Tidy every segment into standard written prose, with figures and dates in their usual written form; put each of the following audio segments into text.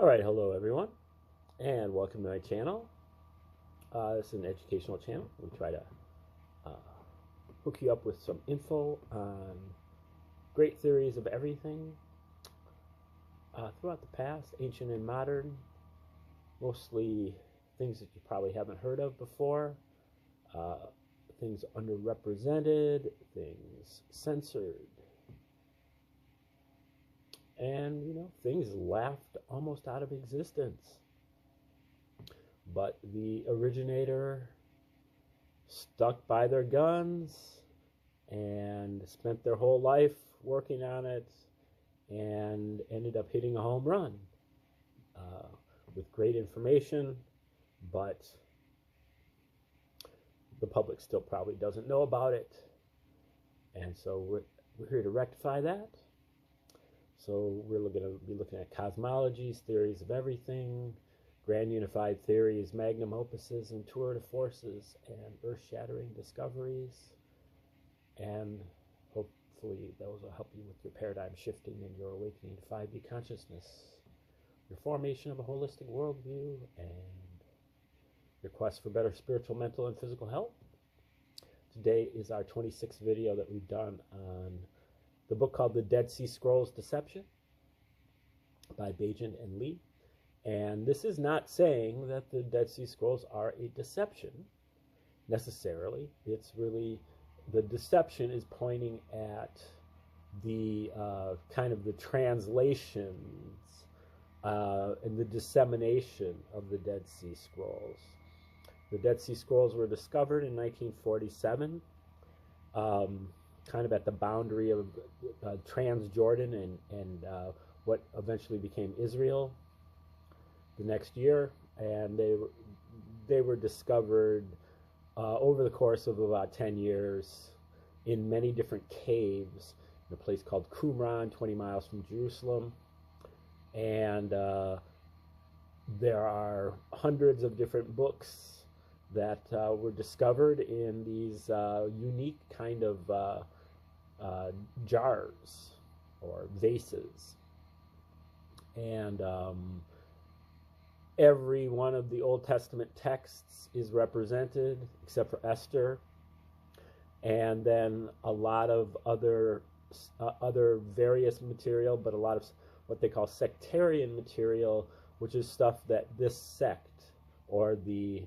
All right, hello everyone, and welcome to my channel. This is an educational channel. We try to uh, hook you up with some info on great theories of everything throughout the past, ancient and modern, mostly things that you probably haven't heard of before, uh, things underrepresented, things censored, and things laughed almost out of existence. But the originator stuck by their guns and spent their whole life working on it and ended up hitting a home run uh, with great information, but the public still probably doesn't know about it. And so we're here to rectify that. So we're going to be looking at cosmologies, theories of everything, grand unified theories, magnum opuses, and tour de forces, and earth-shattering discoveries. And hopefully those will help you with your paradigm shifting and your awakening to 5D consciousness, your formation of a holistic worldview, and your quest for better spiritual, mental, and physical health. Today is our 26th video that we've done on the book called The Dead Sea Scrolls Deception by Bajan and Lee. And this is not saying that the Dead Sea Scrolls are a deception necessarily. It's really, the deception is pointing at the kind of the translations and the dissemination of the Dead Sea Scrolls. The Dead Sea Scrolls were discovered in 1947. Kind of at the boundary of Transjordan and what eventually became Israel the next year, and they were discovered over the course of about 10 years in many different caves in a place called Qumran, 20 miles from Jerusalem. And there are hundreds of different books that were discovered in these unique kind of jars or vases. And every one of the Old Testament texts is represented except for Esther, and then a lot of other various material, but a lot of what they call sectarian material, which is stuff that this sect or the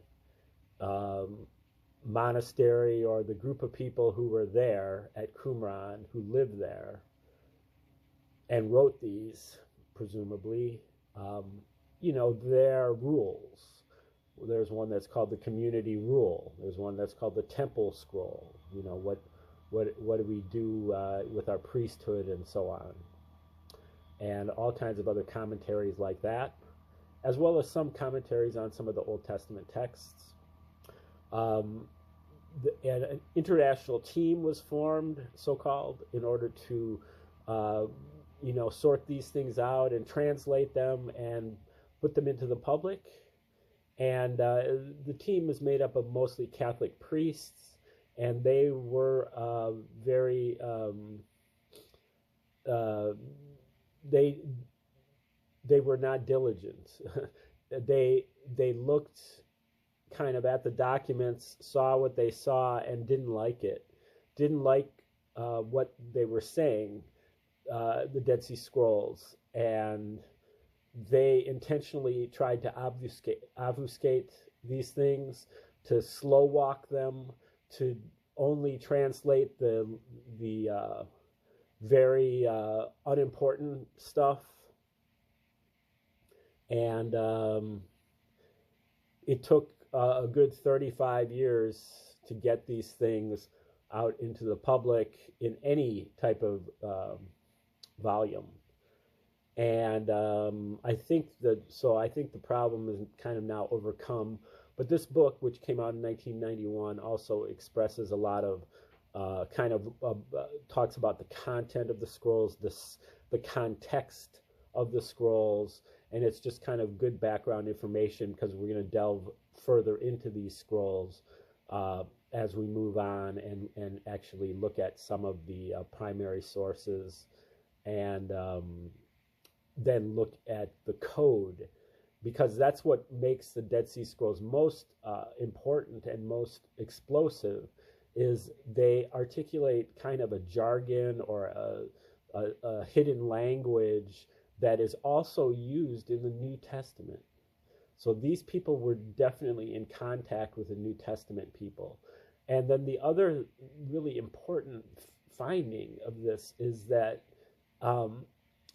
monastery or the group of people who were there at Qumran, who lived there and wrote these, presumably, their rules. There's one that's called the community rule. There's one that's called the temple scroll. What do we do with our priesthood and so on. And all kinds of other commentaries like that, as well as some commentaries on some of the Old Testament texts. And an international team was formed, so-called, in order to, sort these things out and translate them and put them into the public. And the team is made up of mostly Catholic priests, and they were very they were not diligent. they looked kind of at the documents, saw what they saw, and didn't like it. Didn't like what they were saying, the Dead Sea Scrolls, and they intentionally tried to obfuscate these things, to slow walk them, to only translate the very unimportant stuff. And it took a good 35 years to get these things out into the public in any type of volume. And I think the problem is kind of now overcome. But this book, which came out in 1991, also expresses a lot of talks about the content of the scrolls, the context of the scrolls, and it's just kind of good background information, because we're going to delve further into these scrolls as we move on and actually look at some of the primary sources and then look at the code, because that's what makes the Dead Sea Scrolls most important and most explosive, is they articulate kind of a jargon or a hidden language that is also used in the New Testament. So these people were definitely in contact with the New Testament people. And then the other really important finding of this is that,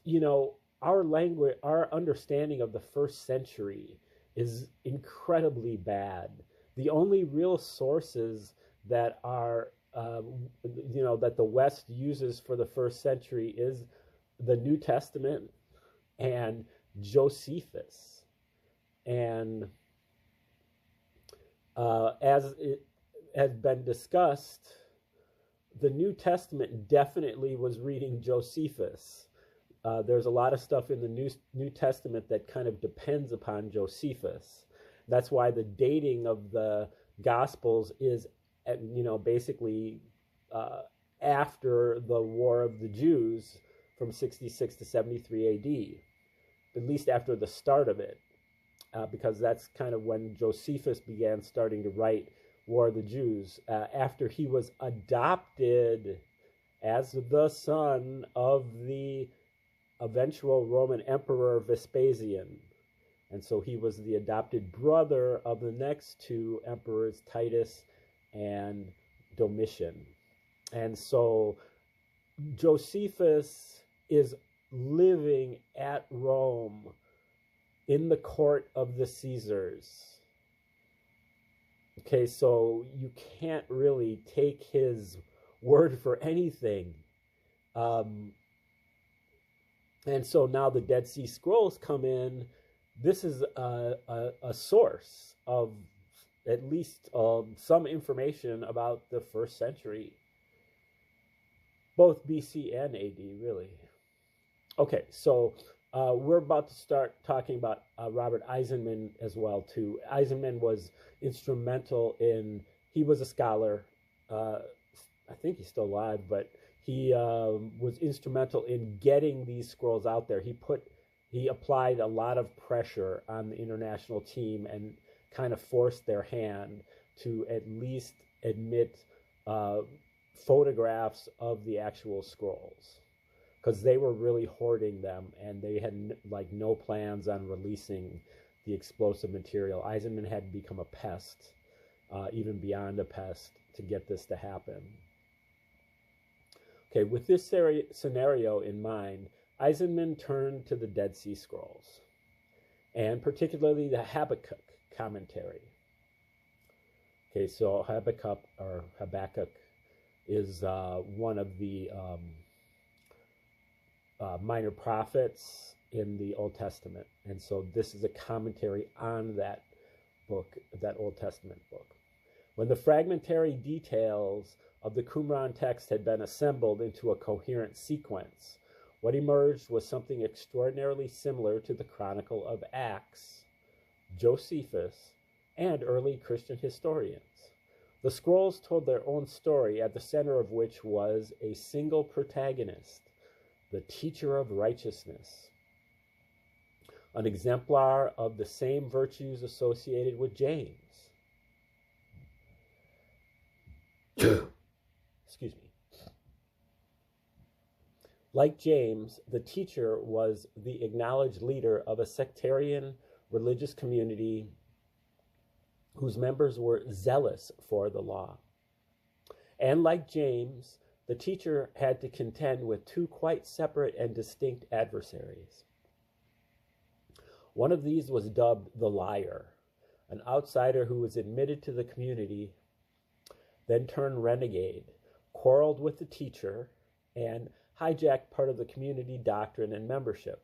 you know, our language, our understanding of the first century is incredibly bad. The only real sources that are, you know, that the West uses for the first century is the New Testament and Josephus. And as it has been discussed, the New Testament definitely was reading Josephus. There's a lot of stuff in the New Testament that kind of depends upon Josephus. That's why the dating of the Gospels is, you know, basically after the War of the Jews from 66 to 73 AD, at least after the start of it, because that's kind of when Josephus began starting to write War of the Jews, after he was adopted as the son of the eventual Roman Emperor Vespasian. And so he was the adopted brother of the next two emperors, Titus and Domitian. And so Josephus is living at Rome in the court of the Caesars. Okay, so you can't really take his word for anything. And so now the Dead Sea Scrolls come in. This is a source of at least some information about the first century, both BC and AD, really. Okay, so we're about to start talking about Robert Eisenman as well, too. Eisenman was instrumental in, he was a scholar. I think he's still alive, but he was instrumental in getting these scrolls out there. He applied a lot of pressure on the international team and kind of forced their hand to at least admit photographs of the actual scrolls, because they were really hoarding them and they had like no plans on releasing the explosive material. Eisenman had to become a pest, even beyond a pest, to get this to happen. Okay, with this scenario in mind, Eisenman turned to the Dead Sea Scrolls, and particularly the Habakkuk commentary. Okay, so Habakkuk is one of the minor prophets in the Old Testament. And so this is a commentary on that book, that Old Testament book. When the fragmentary details of the Qumran text had been assembled into a coherent sequence, what emerged was something extraordinarily similar to the Chronicle of Acts, Josephus, and early Christian historians. The scrolls told their own story, at the center of which was a single protagonist, the teacher of righteousness, an exemplar of the same virtues associated with James. Excuse me. Like James, the teacher was the acknowledged leader of a sectarian religious community whose members were zealous for the law. And like James, the teacher had to contend with two quite separate and distinct adversaries. One of these was dubbed the liar, an outsider who was admitted to the community, then turned renegade, quarreled with the teacher, and hijacked part of the community doctrine and membership.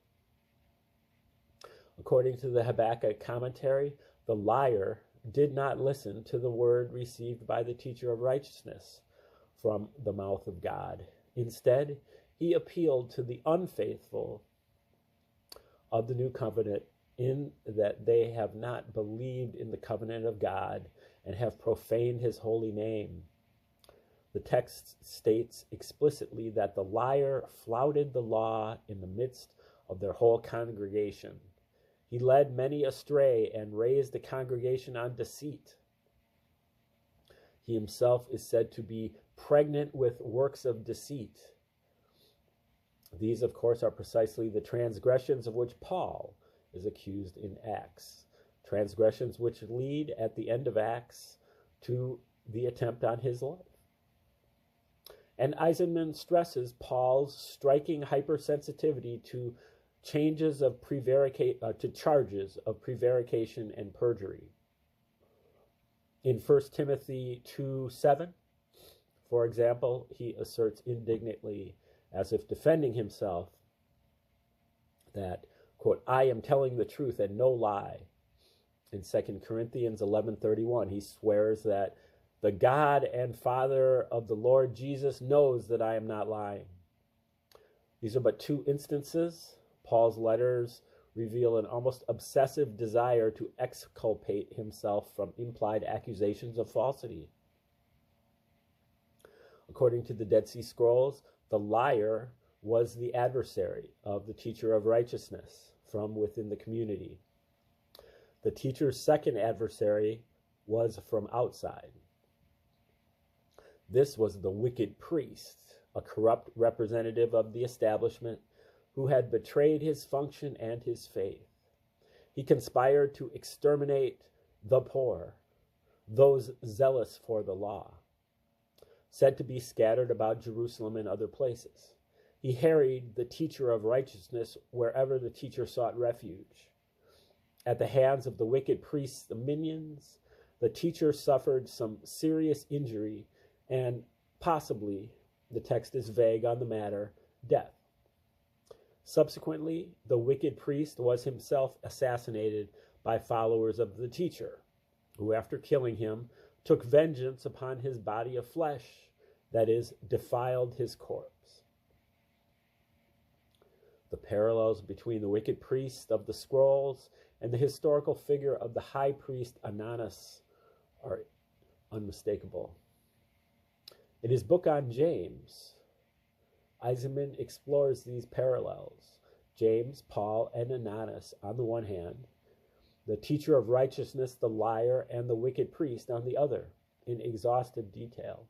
According to the Habakkuk commentary, the liar did not listen to the word received by the teacher of righteousness from the mouth of God. Instead, he appealed to the unfaithful of the new covenant, in that they have not believed in the covenant of God and have profaned his holy name. The text states explicitly that the liar flouted the law in the midst of their whole congregation. He led many astray and raised the congregation on deceit. He himself is said to be pregnant with works of deceit. These, of course, are precisely the transgressions of which Paul is accused in Acts. Transgressions which lead at the end of Acts to the attempt on his life. And Eisenman stresses Paul's striking hypersensitivity to charges of prevarication and perjury. In 1 Timothy 2:7, for example, he asserts indignantly, as if defending himself, that, quote, I am telling the truth and no lie. In 2 Corinthians 11:31, he swears that the God and Father of the Lord Jesus knows that I am not lying. These are but two instances. Paul's letters reveal an almost obsessive desire to exculpate himself from implied accusations of falsity. According to the Dead Sea Scrolls, the liar was the adversary of the teacher of righteousness from within the community. The teacher's second adversary was from outside. This was the wicked priest, a corrupt representative of the establishment who had betrayed his function and his faith. He conspired to exterminate the poor, those zealous for the law, said to be scattered about Jerusalem and other places. He harried the teacher of righteousness wherever the teacher sought refuge. At the hands of the wicked priests, the minions, the teacher suffered some serious injury and possibly, the text is vague on the matter, death. Subsequently, the wicked priest was himself assassinated by followers of the teacher, who, after killing him, took vengeance upon his body of flesh, that is, defiled his corpse. The parallels between the wicked priest of the scrolls and the historical figure of the high priest Ananus are unmistakable. In his book on James, Eisenman explores these parallels. James, Paul, and Ananus on the one hand, the teacher of righteousness, the liar, and the wicked priest on the other, in exhaustive detail.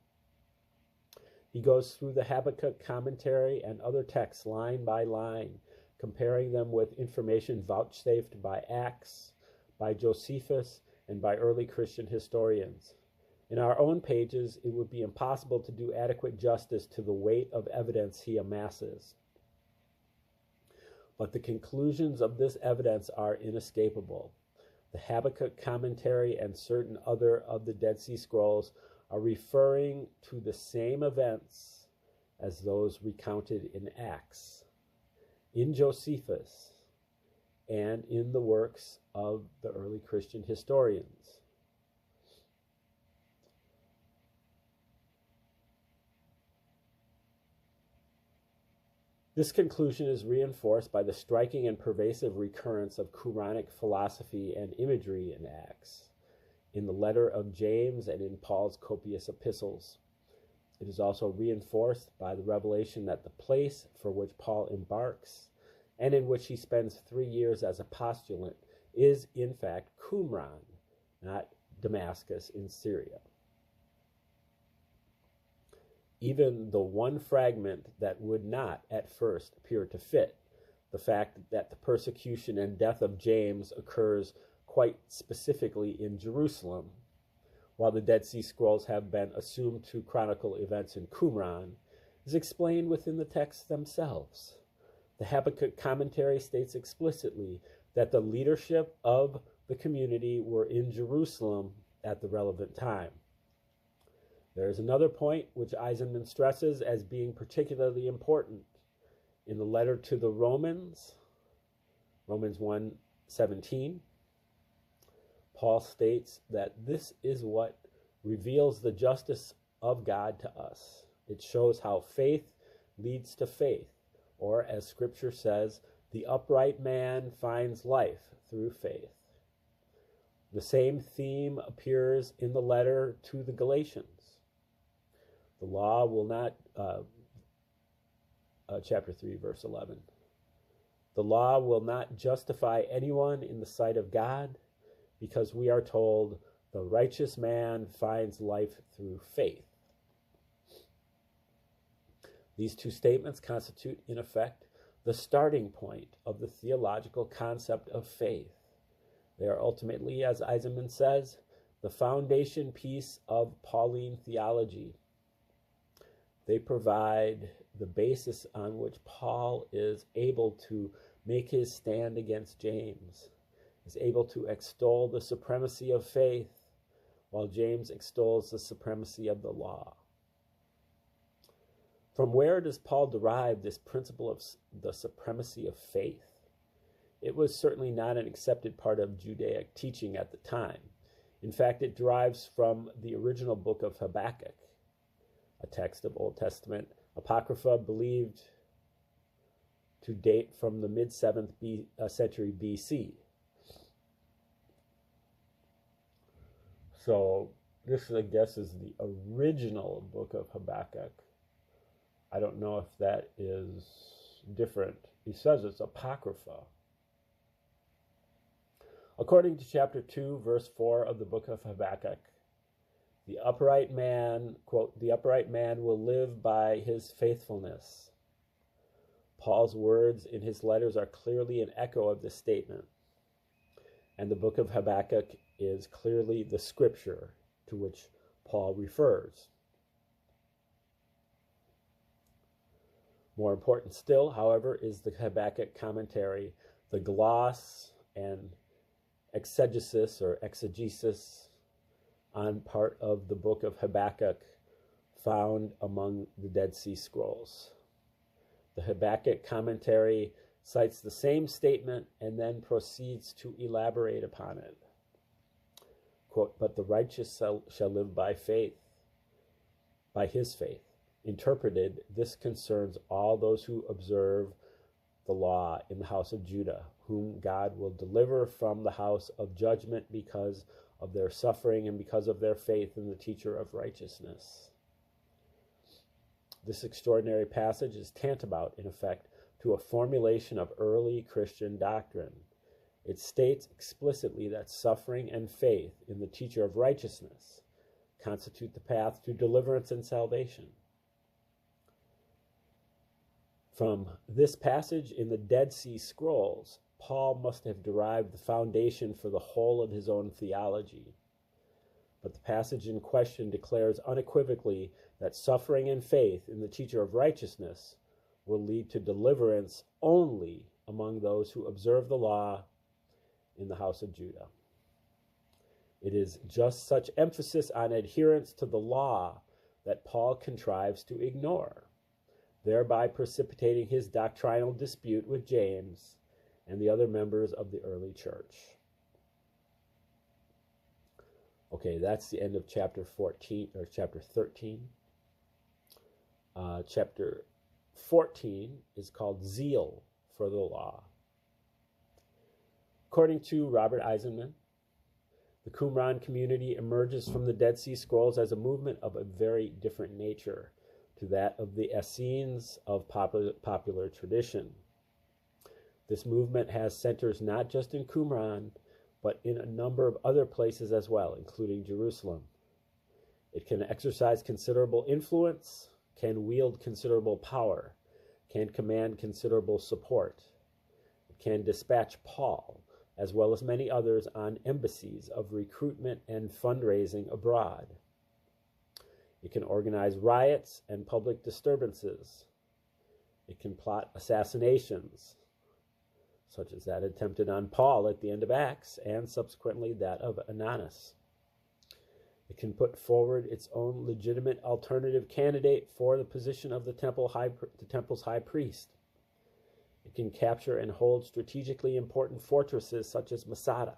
He goes through the Habakkuk commentary and other texts line by line, comparing them with information vouchsafed by Acts, by Josephus, and by early Christian historians. In our own pages, it would be impossible to do adequate justice to the weight of evidence he amasses. But the conclusions of this evidence are inescapable. The Habakkuk commentary and certain other of the Dead Sea Scrolls are referring to the same events as those recounted in Acts, in Josephus, and in the works of the early Christian historians. This conclusion is reinforced by the striking and pervasive recurrence of Quranic philosophy and imagery in Acts, in the letter of James and in Paul's copious epistles. It is also reinforced by the revelation that the place for which Paul embarks, and in which he spends 3 years as a postulant, is in fact Qumran, not Damascus in Syria. Even the one fragment that would not at first appear to fit, the fact that the persecution and death of James occurs quite specifically in Jerusalem, while the Dead Sea Scrolls have been assumed to chronicle events in Qumran, is explained within the texts themselves. The Habakkuk commentary states explicitly that the leadership of the community were in Jerusalem at the relevant time. There is another point which Eisenman stresses as being particularly important. In the letter to the Romans, Romans 1:17, Paul states that this is what reveals the justice of God to us. It shows how faith leads to faith, or as Scripture says, the upright man finds life through faith. The same theme appears in the letter to the Galatians. The law will not, chapter 3, verse 11. The law will not justify anyone in the sight of God, because we are told the righteous man finds life through faith. These two statements constitute, in effect, the starting point of the theological concept of faith. They are ultimately, as Eisenman says, the foundation piece of Pauline theology. They provide the basis on which Paul is able to make his stand against James, is able to extol the supremacy of faith, while James extols the supremacy of the law. From where does Paul derive this principle of the supremacy of faith? It was certainly not an accepted part of Judaic teaching at the time. In fact, it derives from the original book of Habakkuk, a text of Old Testament Apocrypha believed to date from the mid-7th century BC. So this, I guess, is the original book of Habakkuk. I don't know if that is different. He says it's Apocrypha. According to chapter 2, verse 4 of the book of Habakkuk, the upright man, quote, the upright man will live by his faithfulness. Paul's words in his letters are clearly an echo of this statement. And the book of Habakkuk is clearly the scripture to which Paul refers. More important still, however, is the Habakkuk commentary, the gloss and exegesis or exegesis on part of the book of Habakkuk found among the Dead Sea Scrolls. The Habakkuk commentary cites the same statement and then proceeds to elaborate upon it. Quote, but the righteous shall live by faith, by his faith. Interpreted, this concerns all those who observe the law in the house of Judah, whom God will deliver from the house of judgment because of their suffering and because of their faith in the teacher of righteousness. This extraordinary passage is tantamount, in effect, to a formulation of early Christian doctrine. It states explicitly that suffering and faith in the teacher of righteousness constitute the path to deliverance and salvation. From this passage in the Dead Sea Scrolls, Paul must have derived the foundation for the whole of his own theology. But the passage in question declares unequivocally that suffering and faith in the teacher of righteousness will lead to deliverance only among those who observe the law in the house of Judah. It is just such emphasis on adherence to the law that Paul contrives to ignore, thereby precipitating his doctrinal dispute with James and the other members of the early church. Okay, that's the end of chapter 14 or chapter 13. Chapter 14 is called Zeal for the Law. According to Robert Eisenman, the Qumran community emerges from the Dead Sea Scrolls as a movement of a very different nature to that of the Essenes of popular tradition. This movement has centers not just in Qumran, but in a number of other places as well, including Jerusalem. It can exercise considerable influence, can wield considerable power, can command considerable support. It can dispatch Paul, as well as many others, on embassies of recruitment and fundraising abroad. It can organize riots and public disturbances. It can plot assassinations, such as that attempted on Paul at the end of Acts, and subsequently that of Ananus. It can put forward its own legitimate alternative candidate for the position of the temple's high priest. It can capture and hold strategically important fortresses such as Masada.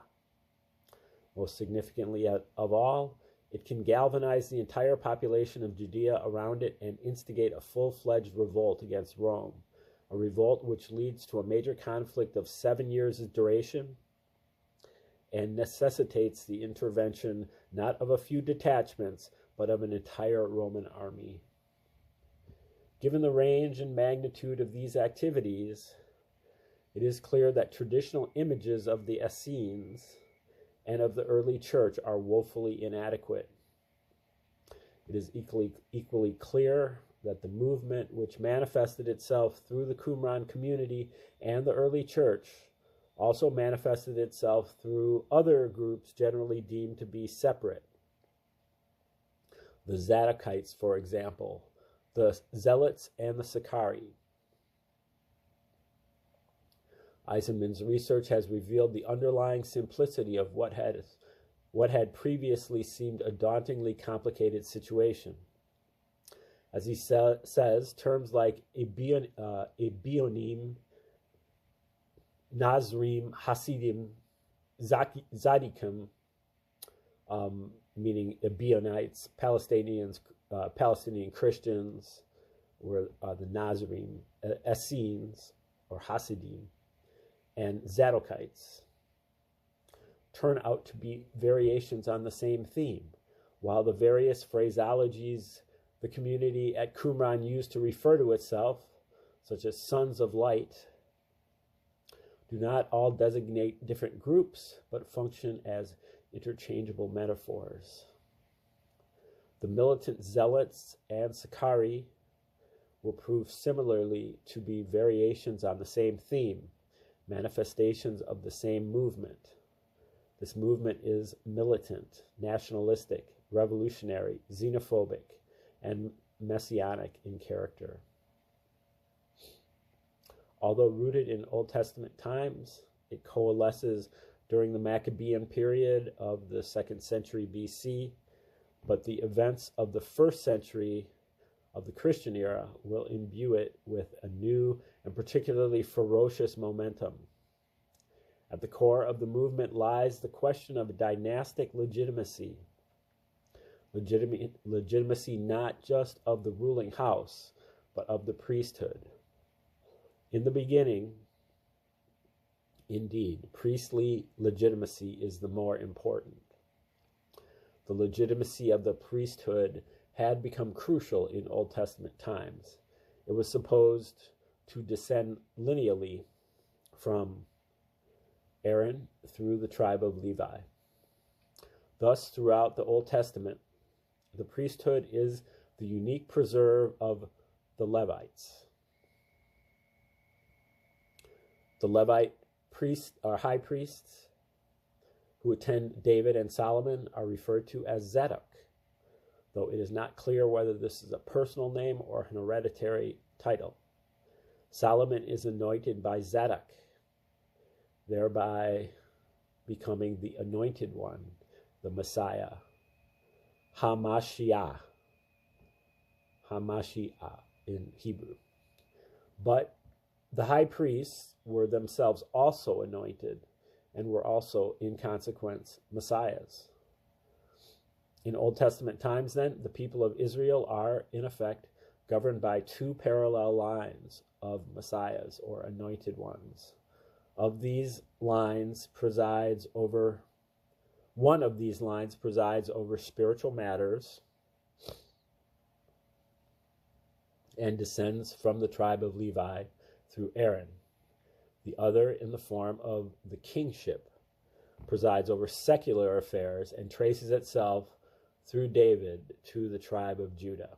Most significantly of all, it can galvanize the entire population of Judea around it and instigate a full-fledged revolt against Rome, a revolt which leads to a major conflict of 7 years' duration and necessitates the intervention not of a few detachments, but of an entire Roman army. Given the range and magnitude of these activities, it is clear that traditional images of the Essenes and of the early church are woefully inadequate. It is equally clear that the movement which manifested itself through the Qumran community and the early church also manifested itself through other groups generally deemed to be separate. The Zadokites, for example, the Zealots, and the Sicarii. Eisenman's research has revealed the underlying simplicity of what had previously seemed a dauntingly complicated situation. As he says, terms like Ebionim, Nazrim, Hasidim, Zadikim, meaning Ebionites, Palestinian Christians, were the Nazrim, Essenes, or Hasidim, and Zadokites, turn out to be variations on the same theme, while the various phraseologies the community at Qumran used to refer to itself, such as sons of light, do not all designate different groups, but function as interchangeable metaphors. The militant Zealots and Sicarii will prove similarly to be variations on the same theme, manifestations of the same movement. This movement is militant, nationalistic, revolutionary, xenophobic, and messianic in character. Although rooted in Old Testament times, it coalesces during the Maccabean period of the 2nd century BC, but the events of the 1st century of the Christian era will imbue it with a new and particularly ferocious momentum. At the core of the movement lies the question of dynastic legitimacy. Legitimacy not just of the ruling house, but of the priesthood. In the beginning, indeed, priestly legitimacy is the more important. The legitimacy of the priesthood had become crucial in Old Testament times. It was supposed to descend lineally from Aaron through the tribe of Levi. Thus, throughout the Old Testament, the priesthood is the unique preserve of the Levites. The Levite priests, or high priests, who attend David and Solomon are referred to as Zadok, though it is not clear whether this is a personal name or an hereditary title. Solomon is anointed by Zadok, thereby becoming the anointed one, the Messiah, Hamashiach in Hebrew. But the high priests were themselves also anointed and were also, in consequence, messiahs. In Old Testament times, then, the people of Israel are, in effect, governed by two parallel lines of messiahs or anointed ones. One of these lines presides over spiritual matters and descends from the tribe of Levi through Aaron. The other, in the form of the kingship, presides over secular affairs and traces itself through David to the tribe of Judah.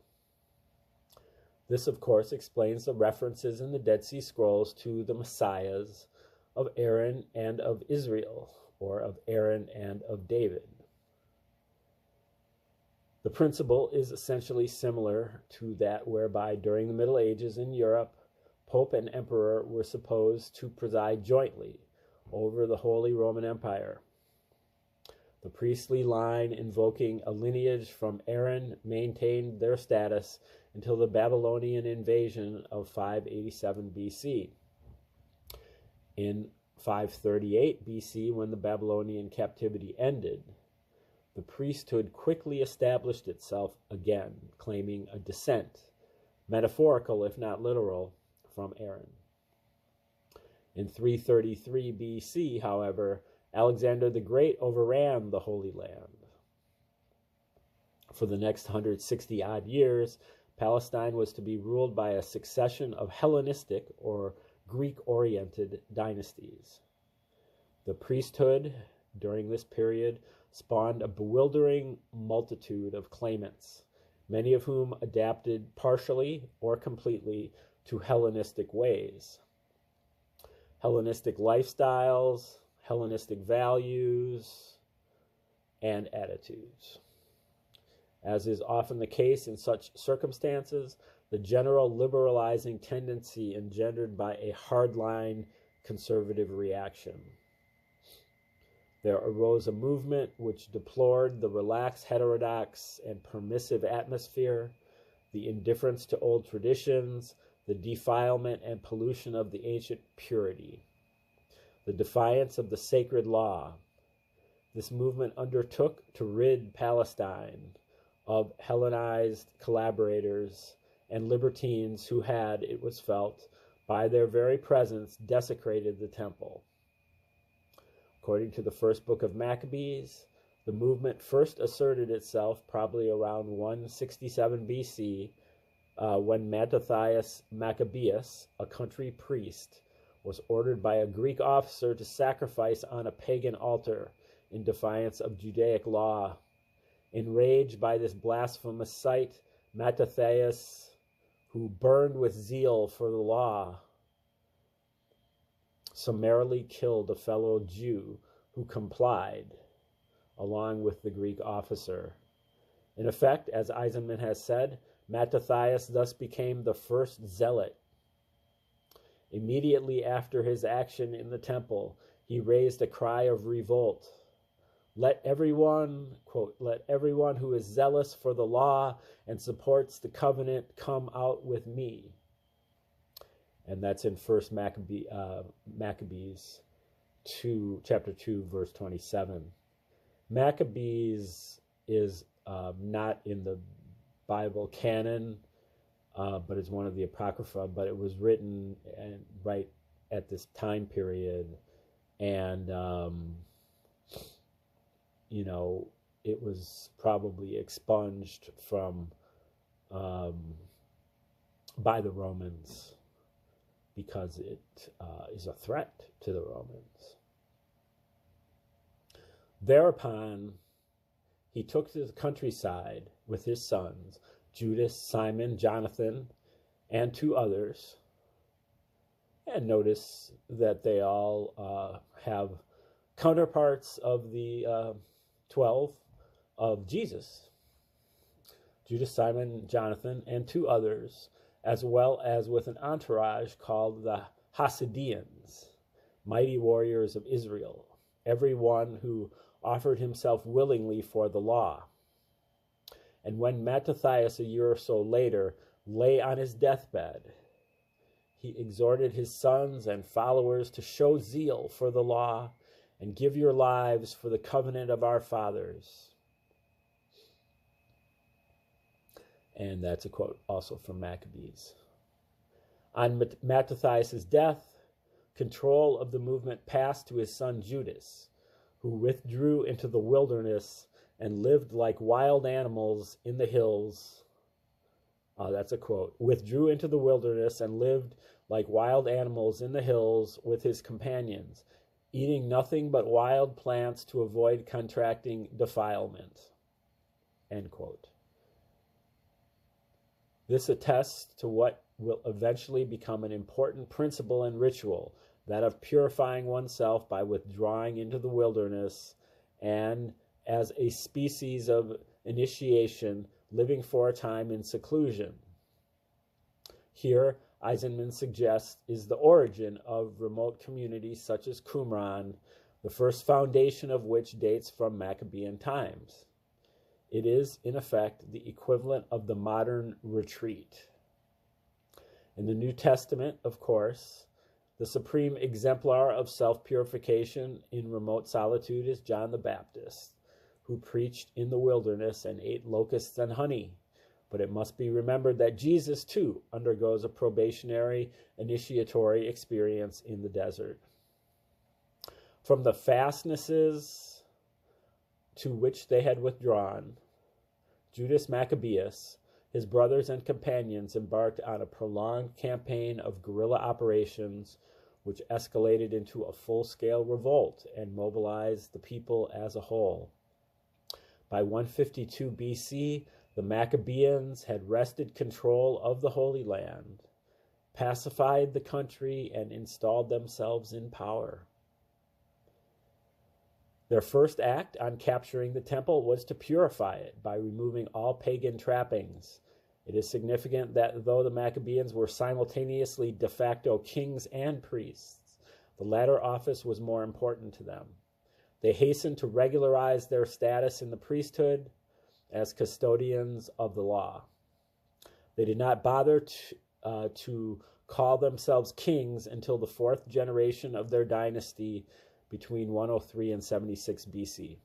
This, of course, explains the references in the Dead Sea Scrolls to the messiahs of Aaron and of Israel, or of Aaron and of David. The principle is essentially similar to that whereby during the Middle Ages in Europe, Pope and Emperor were supposed to preside jointly over the Holy Roman Empire. The priestly line invoking a lineage from Aaron maintained their status until the Babylonian invasion of 587 BC. In 538 BC, when the Babylonian captivity ended, the priesthood quickly established itself again, claiming a descent, metaphorical if not literal, from Aaron. In 333 BC, however, Alexander the Great overran the Holy Land. For the next 160-odd years, Palestine was to be ruled by a succession of Hellenistic or Greek-oriented dynasties. The priesthood during this period spawned a bewildering multitude of claimants, many of whom adapted partially or completely to Hellenistic ways, Hellenistic lifestyles, Hellenistic values, and attitudes. As is often the case in such circumstances, the general liberalizing tendency engendered by a hardline conservative reaction. There arose a movement which deplored the relaxed, heterodox, and permissive atmosphere, the indifference to old traditions, the defilement and pollution of the ancient purity, the defiance of the sacred law. This movement undertook to rid Palestine of Hellenized collaborators and libertines who had, it was felt, by their very presence desecrated the temple. According to the first book of Maccabees, the movement first asserted itself probably around 167 BC, when Mattathias Maccabeus, a country priest, was ordered by a Greek officer to sacrifice on a pagan altar in defiance of Judaic law. Enraged by this blasphemous sight, Mattathias, who burned with zeal for the law, summarily killed a fellow Jew who complied, along with the Greek officer. In effect, as Eisenman has said, Mattathias thus became the first zealot. Immediately after his action in the temple, he raised a cry of revolt. Let everyone, quote, let everyone who is zealous for the law and supports the covenant come out with me. And that's in 1 Maccabees 2, chapter 2, verse 27. Maccabees is not in the Bible canon, but it's one of the Apocrypha, but it was written right at this time period. And, it was probably expunged from by the Romans because it is a threat to the Romans. Thereupon, he took to the countryside with his sons, Judas, Simon, Jonathan, and 2 others. And notice that they all have counterparts of the 12 of Jesus. Judas, Simon, Jonathan, and 2 others, as well as with an entourage called the Hasidians, mighty warriors of Israel, every one who offered himself willingly for the law. And when Mattathias, a year or so later, lay on his deathbed, he exhorted his sons and followers to show zeal for the law and give your lives for the covenant of our fathers. And that's a quote also from Maccabees. On Mattathias' death, control of the movement passed to his son Judas, who withdrew into the wilderness and lived like wild animals in the hills. That's a quote. Withdrew into the wilderness and lived like wild animals in the hills with his companions, eating nothing but wild plants to avoid contracting defilement. End quote. This attests to what will eventually become an important principle and ritual, that of purifying oneself by withdrawing into the wilderness and, as a species of initiation, living for a time in seclusion. Here, Eisenman suggests, is the origin of remote communities such as Qumran, the first foundation of which dates from Maccabean times. It is, in effect, the equivalent of the modern retreat. In the New Testament, of course, the supreme exemplar of self-purification in remote solitude is John the Baptist, who preached in the wilderness and ate locusts and honey. But it must be remembered that Jesus, too, undergoes a probationary, initiatory experience in the desert. From the fastnesses to which they had withdrawn, Judas Maccabeus, his brothers and companions embarked on a prolonged campaign of guerrilla operations which escalated into a full-scale revolt and mobilized the people as a whole. By 152 BC, the Maccabeans had wrested control of the Holy Land, pacified the country, and installed themselves in power. Their first act on capturing the temple was to purify it by removing all pagan trappings. It is significant that though the Maccabeans were simultaneously de facto kings and priests, the latter office was more important to them. They hastened to regularize their status in the priesthood as custodians of the law. They did not bother to call themselves kings until the fourth generation of their dynasty between 103 and 76 BC.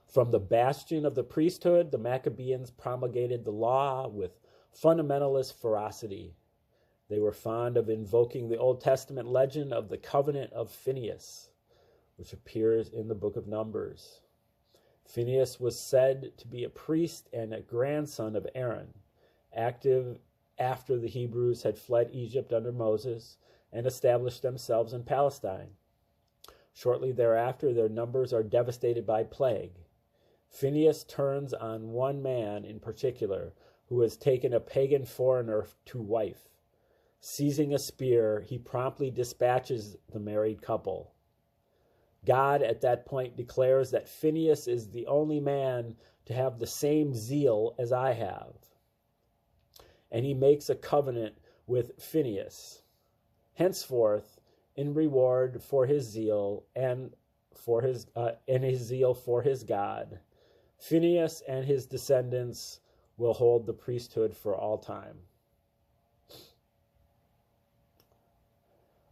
From the bastion of the priesthood, the Maccabeans promulgated the law with fundamentalist ferocity. They were fond of invoking the Old Testament legend of the covenant of Phinehas, which appears in the book of Numbers. Phinehas was said to be a priest and a grandson of Aaron, active after the Hebrews had fled Egypt under Moses and established themselves in Palestine. Shortly thereafter, their numbers are devastated by plague. Phinehas turns on one man in particular who has taken a pagan foreigner to wife. Seizing a spear, he promptly dispatches the married couple. God at that point declares that Phinehas is the only man to have the same zeal as I have. And he makes a covenant with Phinehas. Henceforth, in reward for his zeal and his zeal for his God, Phinehas and his descendants will hold the priesthood for all time.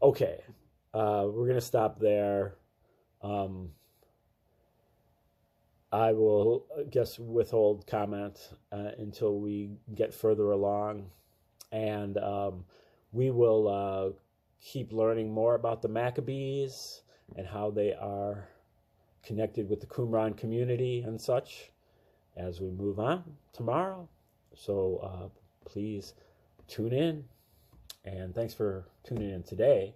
Okay, we're going to stop there. I will, withhold comment until we get further along. And we will keep learning more about the Maccabees and how they are connected with the Qumran community and such as we move on tomorrow. So please tune in, and thanks for tuning in today.